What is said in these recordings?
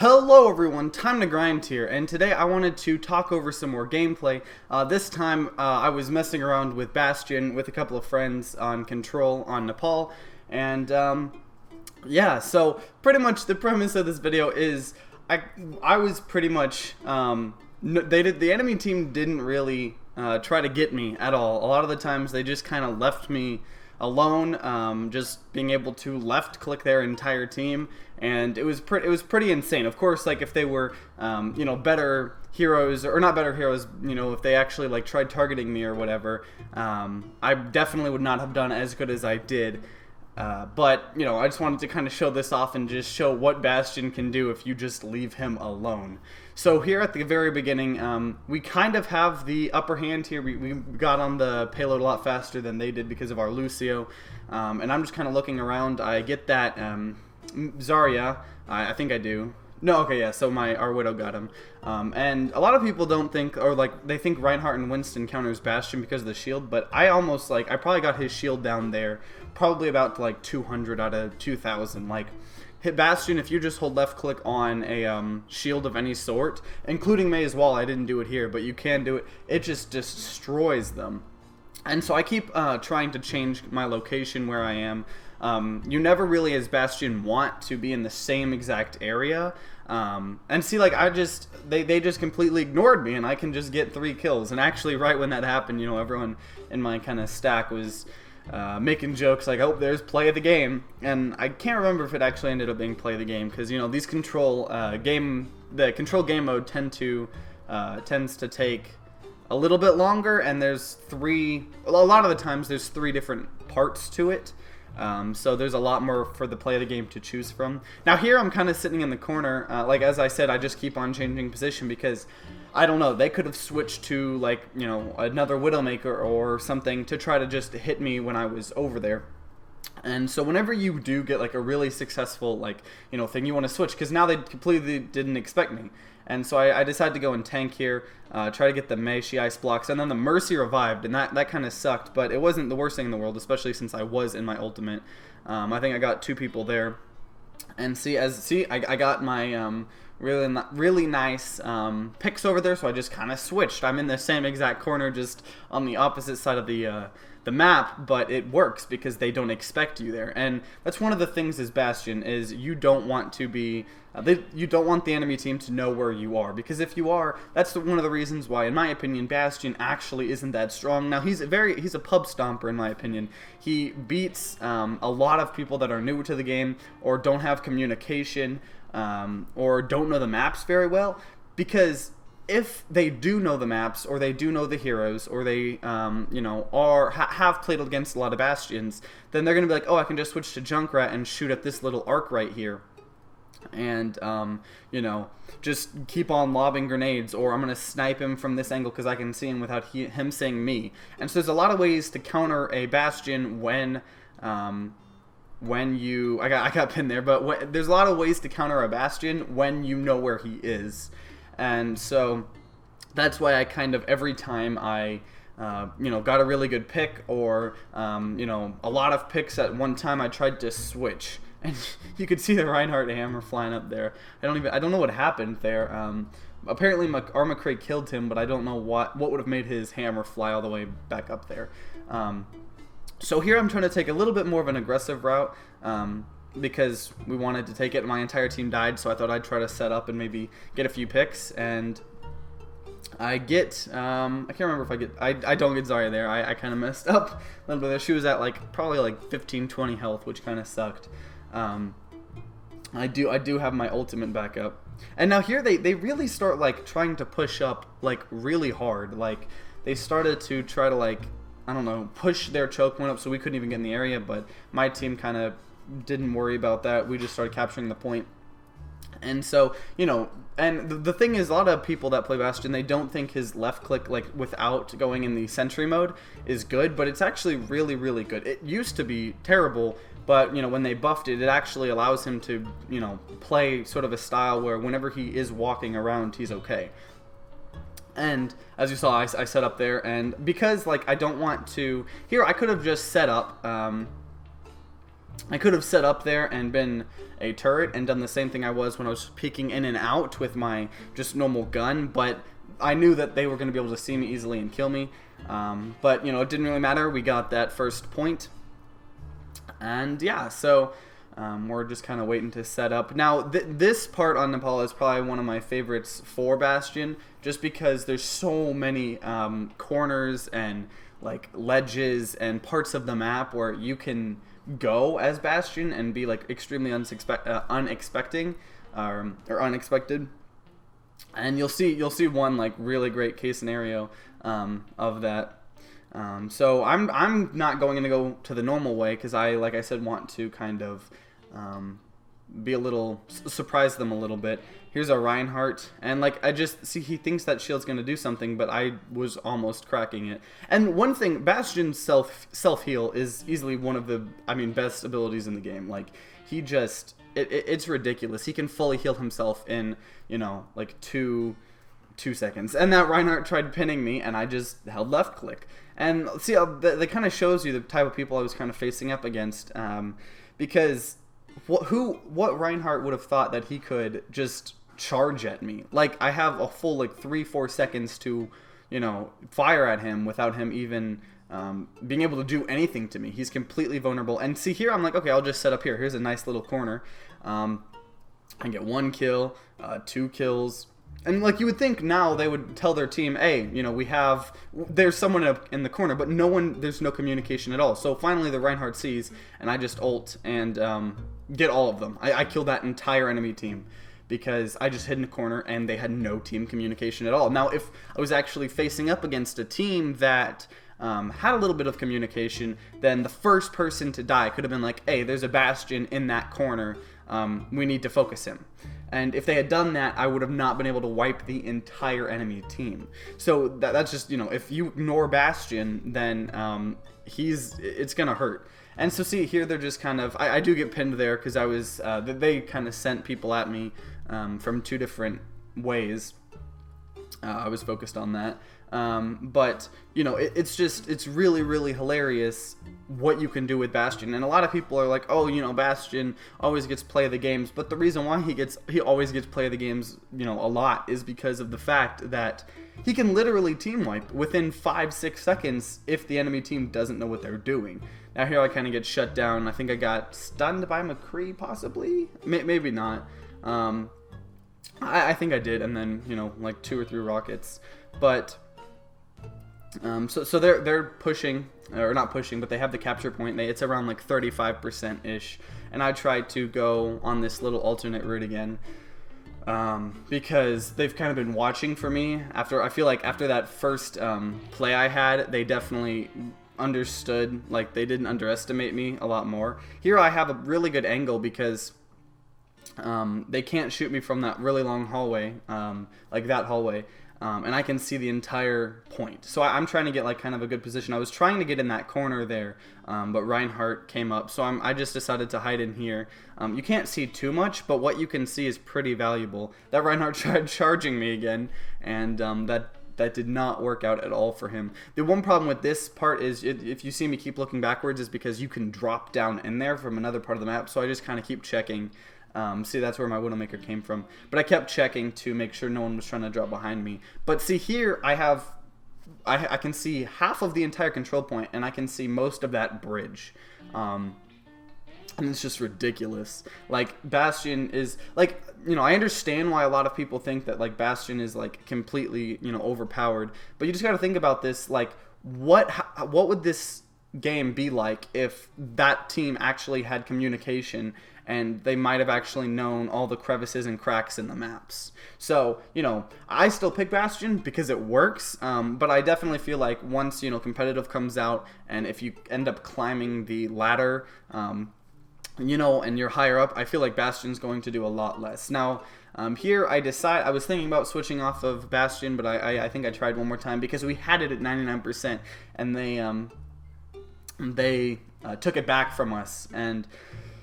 Hello everyone, TimeToGrind here, and today I wanted to talk over some more gameplay. This time I was messing around with Bastion with a couple of friends on Control on Nepal, and yeah, so pretty much the premise of this video is I was pretty much, the enemy team didn't really try to get me at all. A lot of the times they just kind of left me alone, just being able to left click their entire team, and it was pretty insane. Of course, like if they were better heroes, or not better heroes, if they actually like tried targeting me or whatever, I definitely would not have done as good as I did. But I just wanted to kind of show this off and just show what Bastion can do if you just leave him alone. So here at the very beginning, we kind of have the upper hand here. We got on the payload a lot faster than they did because of our Lucio. And I'm just kind of looking around. I get that Zarya, I think I do. No, okay, yeah, so our Widow got him. And a lot of people don't think, or like, they think Reinhardt and Winston counters Bastion because of the shield, but I probably got his shield down there, probably about like 200 out of 2,000. Like, hit Bastion, if you just hold left click on a shield of any sort, including Mei as well, I didn't do it here, but you can do it, it just destroys them. And so I keep trying to change my location where I am. You never really, as Bastion, want to be in the same exact area. And see, like, they just completely ignored me, and I can just get 3 kills. And actually, right when that happened, everyone in my kind of stack was making jokes like, oh, there's play of the game. And I can't remember if it actually ended up being play of the game, because, these the control game mode tends to take a little bit longer, and there's a lot of the times there's 3 different parts to it. So there's a lot more for the play of the game to choose from. Now here I'm kind of sitting in the corner, like as I said, I just keep on changing position because, I don't know, they could have switched to like, another Widowmaker or something to try to just hit me when I was over there. And so whenever you do get like a really successful thing, you want to switch, because now they completely didn't expect me. And so I decided to go and tank here, try to get the Mei, she ice blocks, and then the Mercy revived, and that kind of sucked, but it wasn't the worst thing in the world, especially since I was in my ultimate. I think I got 2 people there. And I got my really nice picks over there, so I just kind of switched. I'm in the same exact corner, just on the opposite side of the map, but it works because they don't expect you there. And that's one of the things as Bastion, is you don't want to be you don't want the enemy team to know where you are, because if you are, that's one of the reasons why, in my opinion, Bastion actually isn't that strong. Now he's a pub stomper, in my opinion. He beats a lot of people that are new to the game, or don't have communication, or don't know the maps very well, because if they do know the maps, or they do know the heroes, or they have played against a lot of Bastions, then they're gonna be like, oh, I can just switch to Junkrat and shoot at this little arc right here, and just keep on lobbing grenades, or I'm gonna snipe him from this angle because I can see him without him seeing me. And so there's a lot of ways to counter a Bastion when you I got pinned there, but there's a lot of ways to counter a Bastion when you know where he is. And so that's why I kind of, every time I got a really good pick, or a lot of picks at one time, I tried to switch. And you could see the Reinhardt hammer flying up there. I don't know what happened there. Apparently our McCray killed him, but I don't know what would have made his hammer fly all the way back up there. So here I'm trying to take a little bit more of an aggressive route, because we wanted to take it. My entire team died, so I thought I'd try to set up and maybe get a few picks. And I get, I can't remember if I don't get Zarya there. I kind of messed up a little bit there. She was at probably 15-20 health, which kind of sucked. I do have my ultimate back up. And now here they really start trying to push up really hard. They started to try to I don't know, push their choke point up so we couldn't even get in the area, but my team kind of didn't worry about that. We just started capturing the point. And so, and the thing is, a lot of people that play Bastion, they don't think his left click, without going in the sentry mode, is good, but it's actually really, really good. It used to be terrible, but, when they buffed it, it actually allows him to, play sort of a style where whenever he is walking around, he's okay. And as you saw, I set up there, and because, I don't want to, here I could have just set up, I could have set up there and been a turret and done the same thing I was when I was peeking in and out with my just normal gun, but I knew that they were going to be able to see me easily and kill me. But, you know, it didn't really matter. We got that first point. And, yeah, so we're just kind of waiting to set up. Now, this part on Nepal is probably one of my favorites for Bastion, just because there's so many corners and, like, ledges and parts of the map where you can go as Bastion and be, like, extremely unexpected. And you'll see one, like, really great case scenario of that. So I'm not going to go to the normal way because like I said, want to kind of be a little surprise them a little bit. Here's a Reinhardt, and like I just see he thinks that shield's gonna do something, but I was almost cracking it. And one thing, Bastion's self heal is easily one of the best abilities in the game. Like he just it's ridiculous. He can fully heal himself in like two seconds. And that Reinhardt tried pinning me, and I just held left click. And see, that kind of shows you the type of people I was kind of facing up against, because what Reinhardt would have thought that he could just charge at me? Like I have a full like 3-4 seconds to fire at him without him even being able to do anything to me. He's completely vulnerable. And see here, I'm like, okay, I'll just set up here. Here's a nice little corner. I get 1 kill, 2 kills. And like you would think now they would tell their team, hey, there's someone in the corner, but there's no communication at all. So finally the Reinhardt sees, and I just ult and get all of them. I killed that entire enemy team because I just hid in a corner and they had no team communication at all. Now if I was actually facing up against a team that had a little bit of communication, then the first person to die could have been like, hey, there's a Bastion in that corner. We need to focus him. And if they had done that, I would have not been able to wipe the entire enemy team. So that's just, if you ignore Bastion, then it's going to hurt. And so see, here they're just kind of, I do get pinned there because I was, they kind of sent people at me from 2 different ways. I was focused on that. But it's really, really hilarious what you can do with Bastion. And a lot of people are like, oh, Bastion always gets play of the games. But the reason why he always gets play of the games, a lot is because of the fact that he can literally team wipe within 5-6 seconds if the enemy team doesn't know what they're doing. Now here I kind of get shut down. I think I got stunned by McCree, possibly, maybe not. I think I did, and then like 2 or 3 rockets, but. So they're pushing, or not pushing, but they have the capture point. It's around like 35% ish, and I tried to go on this little alternate route again, because they've kind of been watching for me. I feel like after that first play I had, they definitely understood. Like they didn't underestimate me a lot more. Here I have a really good angle because they can't shoot me from that really long hallway, like that hallway. And I can see the entire point. So I'm trying to get like kind of a good position. I was trying to get in that corner there, but Reinhardt came up. So I just decided to hide in here. You can't see too much, but what you can see is pretty valuable. That Reinhardt tried charging me again, and that did not work out at all for him. The one problem with this part is if you see me keep looking backwards is because you can drop down in there from another part of the map. So I just kind of keep checking. See, that's where my Widowmaker came from. But I kept checking to make sure no one was trying to drop behind me. But see here, I can see half of the entire control point, and I can see most of that bridge. And it's just ridiculous. Like, Bastion is, like, I understand why a lot of people think that, like, Bastion is, like, completely, overpowered. But you just gotta think about this, like, what would this game be like if that team actually had communication and they might have actually known all the crevices and cracks in the maps. So, I still pick Bastion because it works, but I definitely feel like once, competitive comes out, and if you end up climbing the ladder, and you're higher up, I feel like Bastion's going to do a lot less. Now, here I was thinking about switching off of Bastion, but I think I tried one more time because we had it at 99%, and they took it back from us, and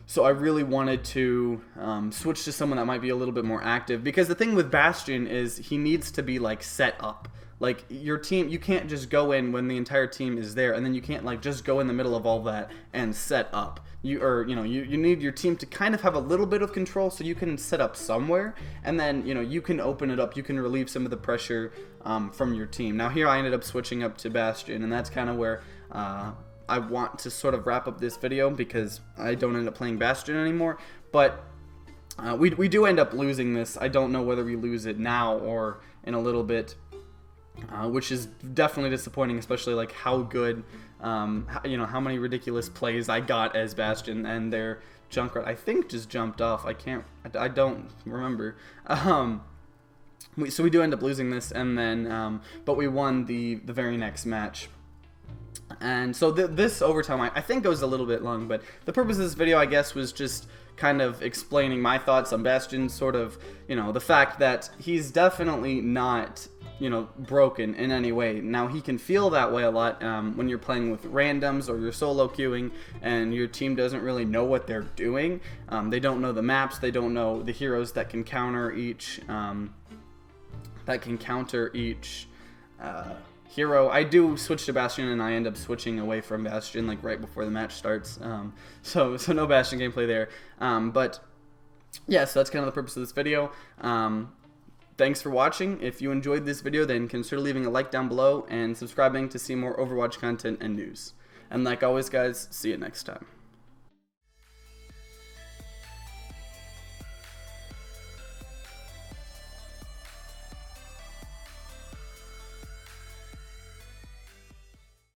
so I really wanted to switch to someone that might be a little bit more active, because the thing with Bastion is he needs to be like set up. like your team, you can't just go in when the entire team is there, and then you can't like just go in the middle of all that and set up. You need your team to kind of have a little bit of control so you can set up somewhere, and then you can open it up, you can relieve some of the pressure from your team. Now here I ended up switching up to Bastion, and that's kind of where I want to sort of wrap up this video, because I don't end up playing Bastion anymore. But we do end up losing this. I don't know whether we lose it now or in a little bit, which is definitely disappointing, especially like how good, how many ridiculous plays I got as Bastion, and their Junkrat I think just jumped off. I don't remember. So we do end up losing this, and then but we won the very next match. And so this overtime I think goes a little bit long, but the purpose of this video, I guess, was just kind of explaining my thoughts on Bastion, sort of, the fact that he's definitely not, broken in any way. Now, he can feel that way a lot when you're playing with randoms or you're solo queuing and your team doesn't really know what they're doing. They don't know the maps, they don't know the heroes that can counter each hero. I do switch to Bastion, and I end up switching away from Bastion like right before the match starts. So no Bastion gameplay there. But yeah, so that's kind of the purpose of this video. Thanks for watching. If you enjoyed this video, then consider leaving a like down below and subscribing to see more Overwatch content and news. And like always, guys, see you next time.